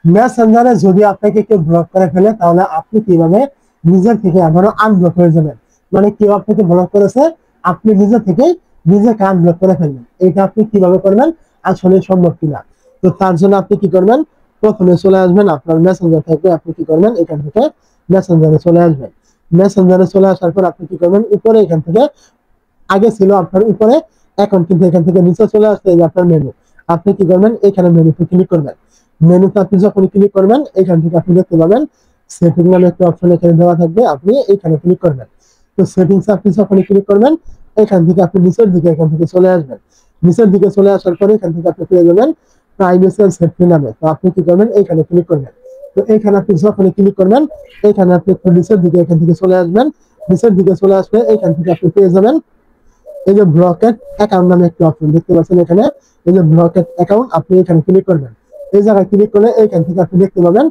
মেসেঞ্জারে যদি আপনাকে কেউ ব্লক করে ফেলে তাহলে আপনি কিভাবে নিজের থেকে আবারও আনব্লক হয়ে যাবেন। মানে কেউ আপনাকে ব্লক করেছে, আপনি নিজে থেকে নিজেকে আনব্লক করে ফেলবেন। এটা আপনি কিভাবে করবেন, আসলে সম্ভব কিনা। তো তার জন্য আপনি কি করবেন, প্রথমে চলে আসবেন আপনার মেসেঞ্জার থেকে। আপনি কি করবেন, এখান থেকে মেসেঞ্জারে চলে আসবেন। মেসেঞ্জারে চলে আসার পর আপনি কি করবেন, উপরে এখান থেকে আগে ছিল আপনার উপরে, এখন কিন্তু এখান থেকে নিচে চলে আসছে এই যে আপনার মেনু। আপনি কি করবেন, এখানে মেনুতে ক্লিক করবেন। মেনুতে আপনি যখন ক্লিক করবেন, এখান থেকে আপনি দেখতে পাবেন সেটিং নামে একটা অপশন এখানে দেওয়া থাকবে, আপনি এখানে ক্লিক করবেন। তো সেটিংস আপনি যখন ক্লিক করবেন, এখান থেকে আপনি নিচের দিকে এখান থেকে চলে আসবেন। নিচের দিকে চলে আসার পরে এখান থেকে আপনি পেয়ে যাবেন প্রাইভেসি এন্ড সেফটি নামে। তো আপনি কি করবেন, এখানে ক্লিক করবেন। তো এখানে আপনি যখন ক্লিক করবেন, এখানে আপনি একটু নিচের দিকে এখান থেকে চলে আসবেন। নিচের দিকে চলে আসলে এখান থেকে আপনি পেয়ে যাবেন এই যে ব্লকেড অ্যাকাউন্ট নামে একটা অপশন দেখতে পাচ্ছেন এখানে। এই যে ব্লকেড অ্যাকাউন্ট, আপনি এখানে ক্লিক করবেন। এই জায়গায় ক্লিক করলে এখান থেকে আপনি দেখতে পাবেন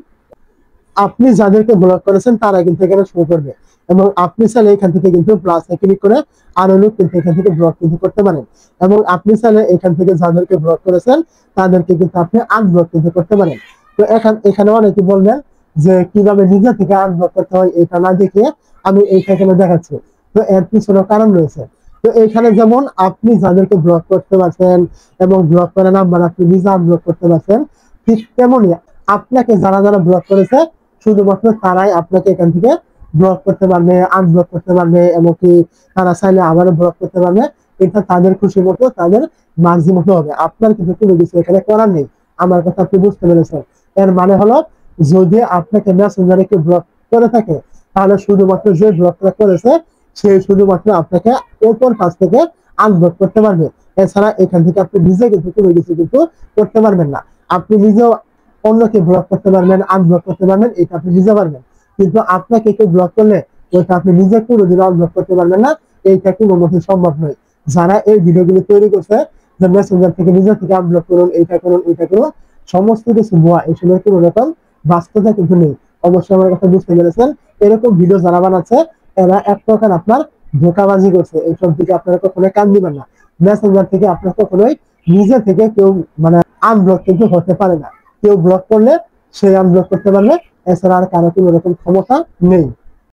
আপনি যাদেরকে ব্লক করেছেন তারা কিন্তু এখানে শো করবে। এবং আপনি চাইলে এখান থেকে কিন্তু প্লাসে ক্লিক করে আরো লোক কিন্তু এখান থেকে ব্লক কিন্তু করতে পারেন। এবং আপনি চাইলে এখান থেকে যাদেরকে ব্লক করেছেন তাদেরকে কিন্তু আপনি আনব্লক কিন্তু করতে পারেন। তো এখানে অনেকে বলবেন যে কিভাবে নিজে থেকে আনব্লক করতে হয়, এটা না দেখিয়ে আমি এইখানে দেখাচ্ছি। তো এর পিছনে কারণ রয়েছে। তো এখানে যেমন আপনি যাদেরকে ব্লক করতে পারছেন এবং ব্লক করা নাম্বার আপনি নিজে আনব্লক করতে পারছেন, ঠিক তেমনই আপনাকে যারা যারা ব্লক করেছে শুধুমাত্র তারাই আপনাকে এখান থেকে ব্লক করতে পারবে, আনব্লক করতে পারবে, এমনকি তারা চাইলে আবারও ব্লক করতে পারবে। এটা তাদের খুশি মতো, তাদের মার্জি মতো হবে। আপনার কিন্তু কোনো কিছু এখানে করার নেই। আমার কথা আপনি বুঝতে পেরেছেন। এর মানে হলো, যদি আপনাকে মেসেঞ্জারে কেউ ব্লক করে থাকে তাহলে শুধুমাত্র যে ব্লকটা করেছে সে শুধুমাত্র আপনাকে ওপর পাশ থেকে আনব্লক করতে পারবে। এছাড়া এখান থেকে আপনি নিজে কিন্তু কোনো কিছু কিন্তু করতে পারবেন না। আপনি নিজেও অন্যকে ব্লক করতে পারবেন, আনব্লক করতে পারবেন, এটা আপনি নিজে পারবেন। কিন্তু আপনাকে কেউ ব্লক করলে ওইটা আপনি নিজে কোনোদিন আনব্লক করতে পারবেন না। এইটা কোনো মতে সম্ভব নয়। যারা এই ভিডিওগুলো তৈরি করছে যে মেসেঞ্জার থেকে নিজে থেকে আনব্লক করুন, এইটা করুন, ওইটা করুন, সমস্ত কিছু ভুয়া। এই সময় কোনো রকম বাস্তবতা কিন্তু নেই। অবশ্যই আমার কথা বুঝতে পেরেছেন। এরকম ভিডিও যারা বানাচ্ছে এরা এক প্রকার আপনার ধোঁকাবাজি করছে। এইসব দিকে আপনারা কখনোই কান দিবেন না। মেসেঞ্জার থেকে আপনার কখনোই নিজে থেকে কেউ মানে আনব্লক কিন্তু হতে পারে না। কেউ ব্লক করলে সে আনব্লক করতে পারবে, এছাড়া আর কারো কোনো রকম ক্ষমতা নেই।